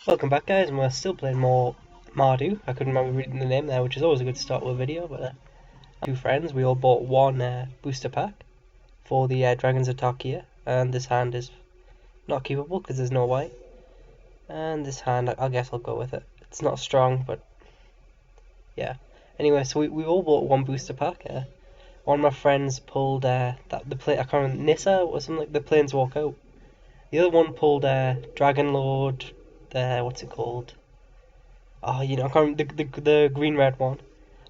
Welcome back, guys, and we're still playing more Mardu. I couldn't remember reading the name there, which is always a good start with a video, but two friends, we all bought one booster pack for the Dragon's Attack here, and this hand is not keepable because there's no white. And this hand, I guess I'll go with it. It's not strong, but yeah. Anyway, so we all bought one booster pack. One of my friends pulled I can't remember, Nissa or something like the Planeswalker. The other one pulled Dragon Lord, what's it called? Oh, I can't remember the green red one.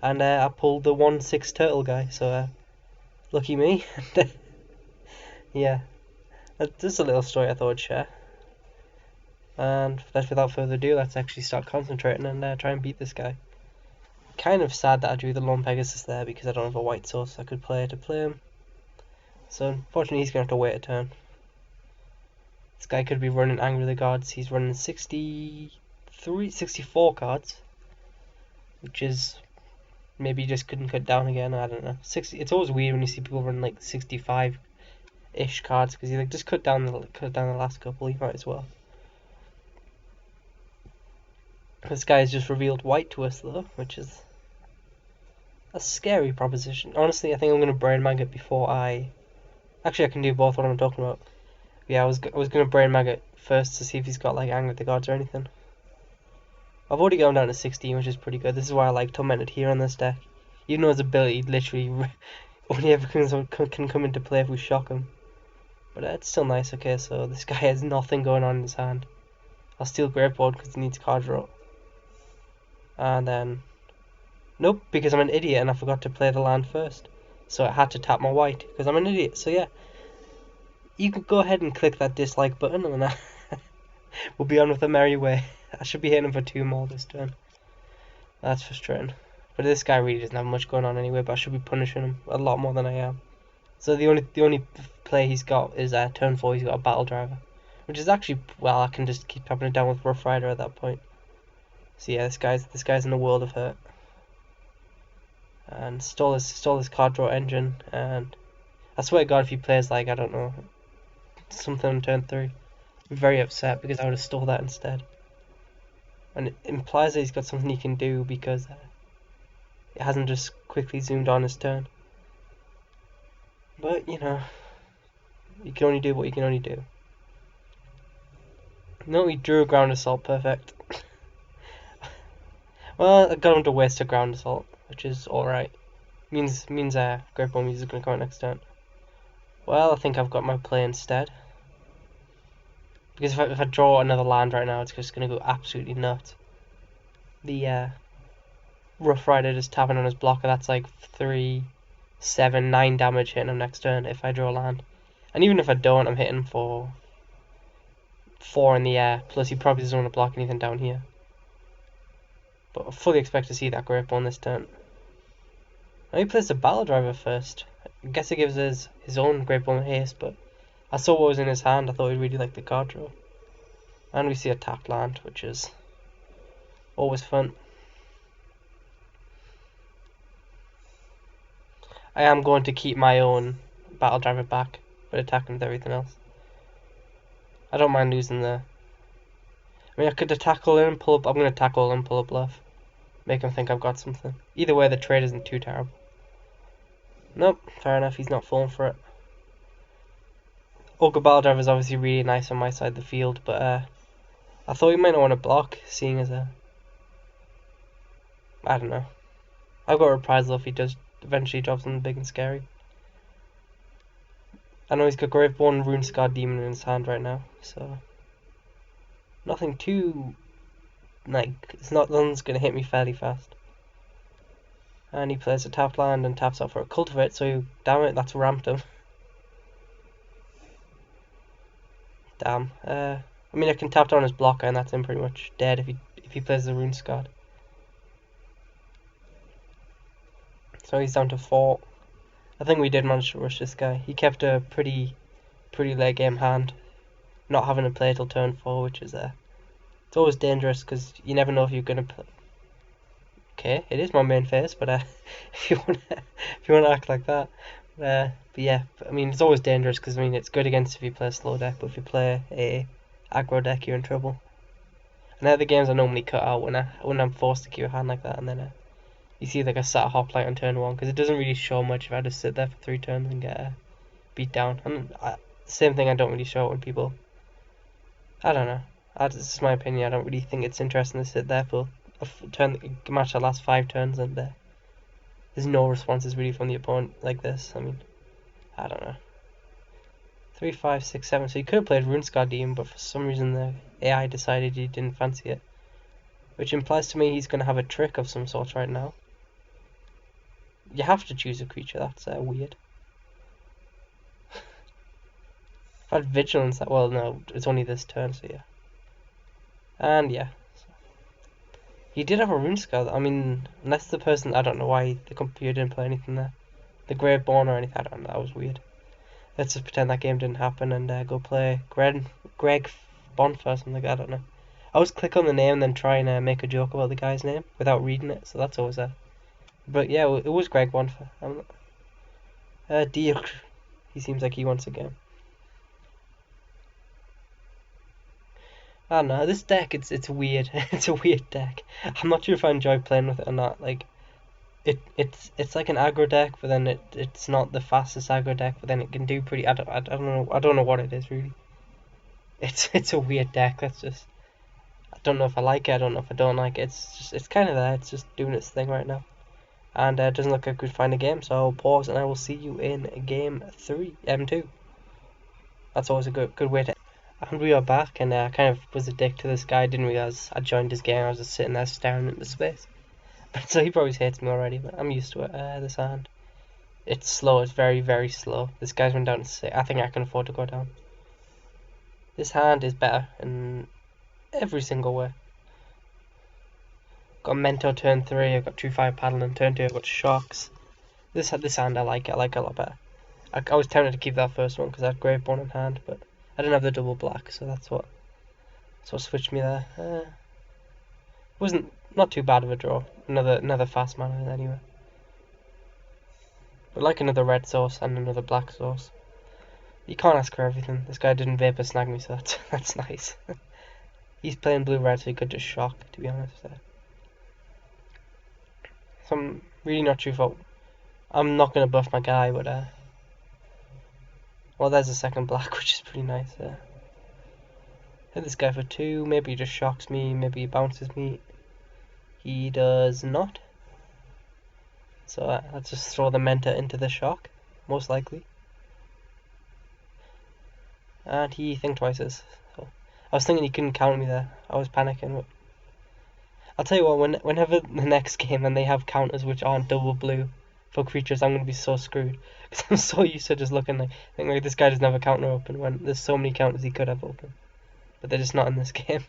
And I pulled the 1/6 turtle guy, so lucky me. Yeah, that's just a little story I thought I'd share. And without further ado, let's actually start concentrating and try and beat this guy. Kind of sad that I drew the Lone Pegasus there because I don't have a white source I could play to play him. So unfortunately he's going to have to wait a turn. This guy could be running Anger of the Gods. He's running 64 cards, which is maybe he just couldn't cut down again. I don't know. It's always weird when you see people run like 65-ish cards because you just cut down the last couple. You might as well. This guy has just revealed white to us though, which is a scary proposition. Honestly, I think I'm gonna Brain Maggot before I can do both. What I'm talking about. Yeah, I was gonna Brain Maggot first to see if he's got like Anger of the Gods or anything. I've already gone down to 16, which is pretty good. This is why I like Tormented here on this deck. Even though his ability literally only ever can come into play if we shock him. But it's still nice. Okay, so this guy has nothing going on in his hand. I'll steal Greatboard because he needs card draw. And then... Nope, because I'm an idiot and I forgot to play the land first. So I had to tap my white because I'm an idiot. So yeah, you could go ahead and click that dislike button and then we'll be on with a merry way. I should be hitting him for 2 more this turn. That's frustrating. But this guy really doesn't have much going on anyway, but I should be punishing him a lot more than I am. So the only play he's got is turn 4 he's got a Battle Driver. Which is actually, well, I can just keep tapping it down with Rough Rider at that point. So yeah, this guy's in a world of hurt. And stole his card draw engine, and I swear to God if he plays like, I don't know, something on turn 3, I'm very upset because I would have stole that instead. And it implies that he's got something he can do because it hasn't just quickly zoomed on his turn. But, you can only do what you can only do. No, he drew a Ground Assault, perfect. Well, I got him to waste a Ground Assault, which is alright. Means Great Ball Music is going to come out next turn. Well, I think I've got my play instead. Because if I draw another land right now, it's just going to go absolutely nuts. The Rough Rider just tapping on his blocker, that's like 3, 7, 9 damage hitting him next turn if I draw a land. And even if I don't, I'm hitting for 4 in the air, plus he probably doesn't want to block anything down here. But I fully expect to see that Great Ball this turn. Now he plays the Battle Driver first. I guess it gives his own Great Ball haste, but I saw what was in his hand. I thought he'd really like the card draw. And we see a tapped land, which is always fun. I am going to keep my own Battle Driver back, but attacking with everything else. I don't mind losing the... I mean, I could attack all in and pull up... I'm going to attack all in and pull up bluff. Make him think I've got something. Either way, the trade isn't too terrible. Nope, fair enough, he's not falling for it. Ogre Battle Driver is obviously really nice on my side of the field, but I thought he might not want to block, seeing as I don't know. I've got a reprisal if he does eventually drop something big and scary. I know he's got Graveborn Rune Scarred Demon in his hand right now, so nothing too nothing's gonna hit me fairly fast. And he plays a tapped land and taps out for a Cultivate, so damn it, that's ramped him. Damn. I mean, I can tap down his blocker and that's him pretty much dead if he plays the Rune Scarred. So he's down to 4. I think we did manage to rush this guy. He kept a pretty late game hand, not having to play till turn 4, which is it's always dangerous because you never know if you're gonna play. Okay, it is my main phase, but if you want to act like that, but yeah, I mean it's always dangerous because I mean it's good against if you play a slow deck, but if you play a aggro deck, you're in trouble. And they're the games I normally cut out when I'm forced to keep a hand like that, and then you see like a sat hoplite on turn 1, because it doesn't really show much if I just sit there for 3 turns and get beat down. And same thing, I don't really show it when people. I don't know. That's just my opinion. I don't really think it's interesting to sit there for a match that lasts 5 turns and there's no responses really from the opponent like this. I mean, I don't know. 3, 5, 6, 7. So you could have played Runescar Demon, but for some reason the AI decided he didn't fancy it. Which implies to me he's going to have a trick of some sort right now. You have to choose a creature, that's weird. If I had Vigilance, well no, it's only this turn, so yeah. And yeah. He did have a Runescar, I mean, unless the person, I don't know why the computer didn't play anything there. The Graveborn or anything, I don't know, that was weird. Let's just pretend that game didn't happen and go play Greg Bonfa or something, I don't know. I always click on the name and then try and make a joke about the guy's name without reading it, so that's always there. But yeah, it was Greg Bonfa. Dirk. He seems like he wants a game. I don't know, this deck, it's weird. It's a weird deck. I'm not sure if I enjoy playing with it or not. Like, it's like an aggro deck, but then it's not the fastest aggro deck, but then it can do pretty. I don't know what it is really. It's a weird deck. That's just. I don't know if I like it. I don't know if I don't like it. It's kind of there. It's just doing its thing right now, and it doesn't look like I could find a game. So I'll pause and I will see you in game 3, M2. That's always a good way to. And we are back, and I kind of was a dick to this guy. Didn't realize I joined his game. I was just sitting there staring into space. So he probably hates me already, but I'm used to it. This hand, it's slow. It's very, very slow. This guy's went down to 6. I think I can afford to go down. This hand is better in every single way. Got Mentor turn 3. I've got 2/5 paddle, and turn 2 I've got Shocks. This hand I like it. I like it a lot better. I was tempted to keep that first one because I had Graveborn in hand, but I didn't have the double black, so that's what switched me there. Wasn't not too bad of a draw. Another fast mana anyway. But like another red source and another black source. You can't ask for everything. This guy didn't vapor snag me, so that's nice. He's playing blue red, so he could just shock, to be honest. So I'm really not sure if I'm not gonna buff my guy, but well, there's a second black, which is pretty nice. Hit this guy for 2. Maybe he just shocks me. Maybe he bounces me. He does not. So let's just throw the Mentor into the shock, most likely. And he think twices. So I was thinking he couldn't counter me there. I was panicking. But I'll tell you what, whenever the next game and they have counters which aren't double blue for creatures, I'm going to be so screwed. Because I'm so used to just looking like this guy doesn't have a counter open when there's so many counters he could have open. But they're just not in this game.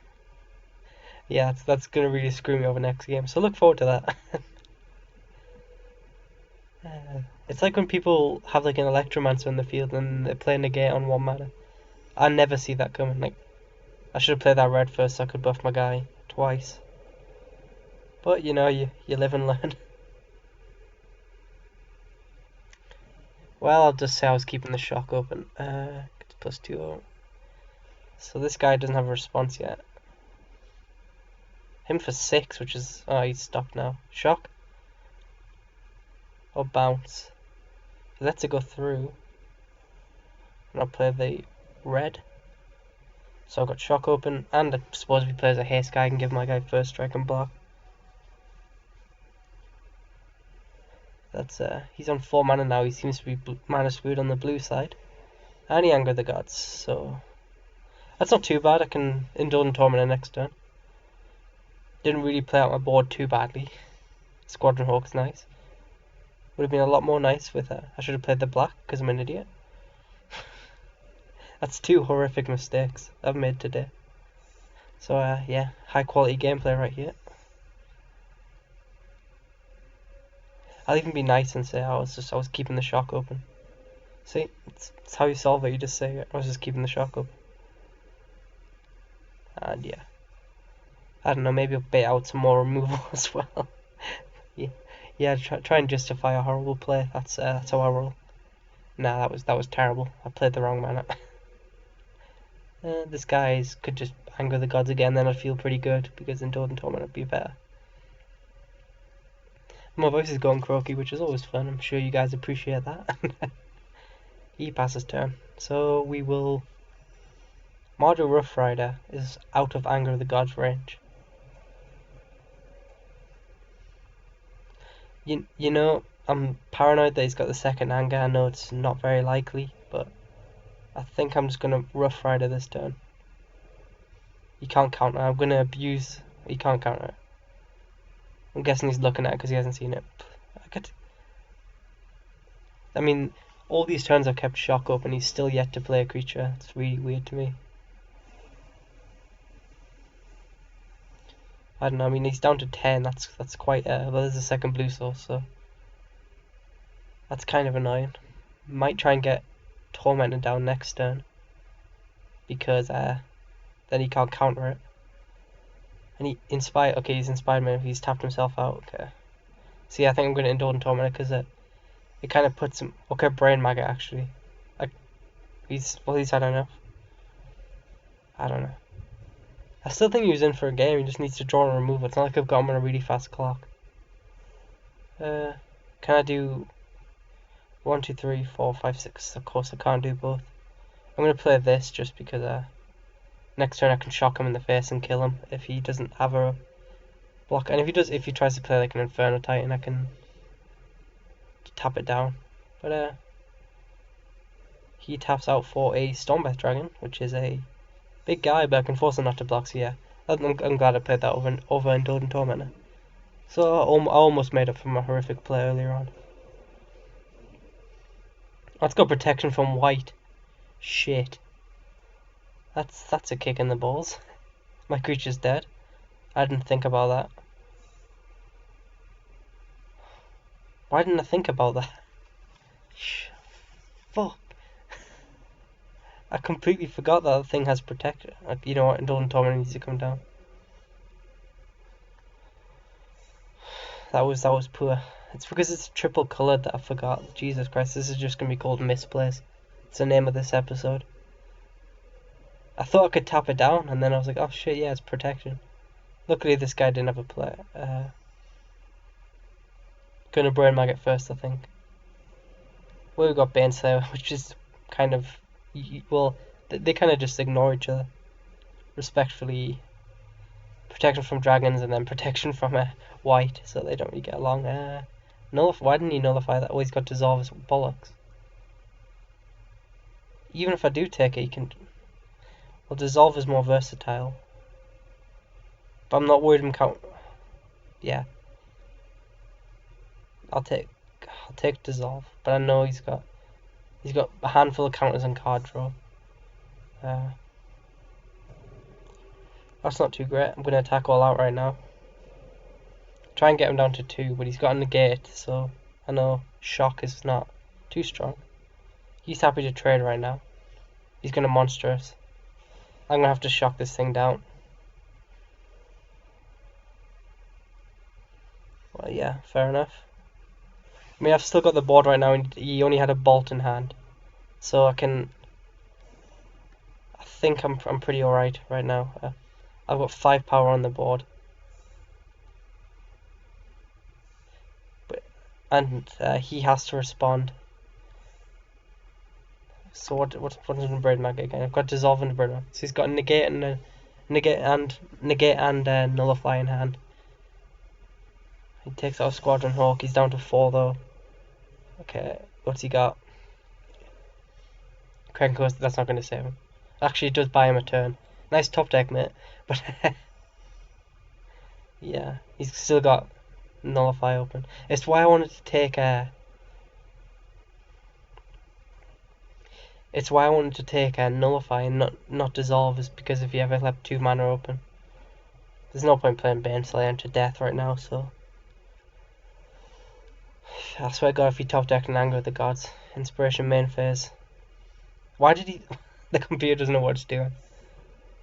Yeah, that's going to really screw me over next game. So look forward to that. It's like when people have like an Electromancer in the field and they play negate on 1 mana. I never see that coming. Like, I should have played that red first so I could buff my guy twice. But you know, you live and learn. Well, I'll just say I was keeping the shock open. It's +2. So this guy doesn't have a response yet. Him for 6, which is... Oh, he's stopped now. Shock? Or bounce? He lets it go through. And I'll play the red. So I've got shock open, and I suppose if he plays a haste guy, I can give my guy first strike and block. That's he's on 4 mana now. He seems to be mana screwed on the blue side, and he angered the gods. So that's not too bad. I can Indulgent Tormentor next turn. Didn't really play out my board too badly. Squadron Hawk's nice. Would have been a lot more nice with I should have played the black because I'm an idiot. That's 2 horrific mistakes I've made today. So yeah, high quality gameplay right here. I'll even be nice and say I was keeping the shock open. See, it's how you solve it. You just say I was just keeping the shock open. And yeah, I don't know. Maybe I'll bait out some more removal as well. yeah. Try and justify a horrible play. That's how I roll. Nah, that was terrible. I played the wrong mana. This guy could just Anger of the Gods again, then I'd feel pretty good, because Indulgent Torment would be better. My voice is going croaky, which is always fun. I'm sure you guys appreciate that. He passes turn. So we will... Mardu Rough Rider is out of Anger of the Gods range. You know, I'm paranoid that he's got the second Anger. I know it's not very likely, but I think I'm just going to Rough Rider this turn. He can't counter. I'm going to abuse... He can't counter it. I'm guessing he's looking at it because he hasn't seen it. I mean, all these turns I've kept Shock up and he's still yet to play a creature. It's really weird to me. I don't know, I mean, he's down to 10. That's quite... well, there's a second blue source, so... That's kind of annoying. Might try and get Tormented down next turn. Because then he can't counter it. And he inspired... Okay, he's inspired me. He's tapped himself out. Okay. See, I think I'm going to Indulgent Tormented because it kind of puts him... Okay, Brain Maggot, actually. Like, he's had enough. I don't know. I still think he was in for a game. He just needs to draw and remove it. It's not like I've got him on a really fast clock. Can I do 1, 2, 3, 4, 5, 6? Of course I can't do both. I'm going to play this just because next turn I can shock him in the face and kill him if he doesn't have a block. And if he tries to play like an Inferno Titan, I can tap it down. But he taps out for a Stormbreath Dragon, which is a big guy, but I can force him not to block, so yeah. I'm glad I played that over Indulgent Tormentor. So I almost made up for my horrific play earlier on. Let's go protection from white. Shit. That's a kick in the balls. My creature's dead. I didn't think about that. Why didn't I think about that? Fuck. I completely forgot that the thing has protection. You know what, Indulgent Tormentor needs to come down. That was poor. It's because it's triple coloured that I forgot. Jesus Christ, this is just going to be called Misplays. It's the name of this episode. I thought I could tap it down, and then I was like, oh shit, yeah, it's protection. Luckily this guy didn't have a play. Gonna Brain Maggot first, I think. Well, we've got Baneslayer, which is kind of... Well, they kind of just ignore each other. Respectfully. Protection from dragons and then protection from white, so they don't really get along. Why didn't he nullify that? Oh, he's got Dissolve as bollocks. Even if I do take it, he can... Well, Dissolve is more versatile. But I'm not worried him count... Yeah. I'll take Dissolve, but I know he's got a handful of counters and card draw. That's not too great. I'm going to attack all out right now. Try and get him down to 2, but he's got a negate, so I know shock is not too strong. He's happy to trade right now. He's going to monster us. I'm going to have to shock this thing down. Well, yeah, fair enough. I mean, I've still got the board right now, and he only had a Bolt in hand. So I think I'm pretty alright right now. I've got 5 power on the board. And he has to respond. So what's in the Brain Maggot again? I've got Dissolve in the Brain Maggot. So he's got negate and nullify in hand. He takes out Squadron Hawk. He's down to 4 though. Okay, what's he got? Kraken Coast, that's not going to save him. Actually, it does buy him a turn. Nice top deck, mate. But yeah, he's still got Nullify open. It's why I wanted to take Nullify and not Dissolve, is because if you ever left 2 mana open, there's no point playing Baneslayer to death right now. So I swear to God, if he top decked an Anger of the Gods, Inspiration main phase. Why did he? The computer doesn't know what it's doing.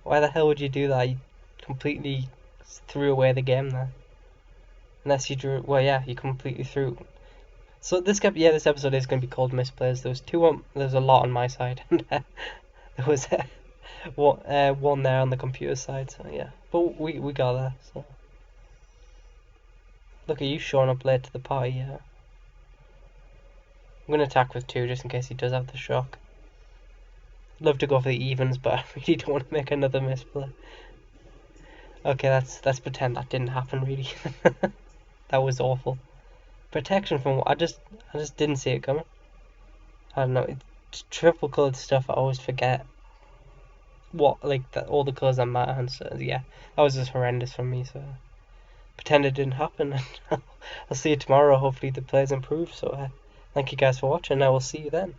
Why the hell would you do that? You completely threw away the game there. Unless you drew. Well, yeah, you completely threw. So this episode is going to be called Misplays. There was a lot on my side, and there was one there on the computer side, so yeah. But we got there, so. Look at you showing up late to the party, yeah. I'm gonna attack with 2 just in case he does have the shock. I'd love to go for the evens, but I really don't want to make another misplay. Okay, let's pretend that didn't happen really. That was awful. Protection from what? I just didn't see it coming. I don't know. It's triple colored stuff. I always forget what all the colours on my hand. So yeah, that was just horrendous for me. So pretend it didn't happen. I'll see you tomorrow. Hopefully the players improve. So thank you guys for watching. I will see you then.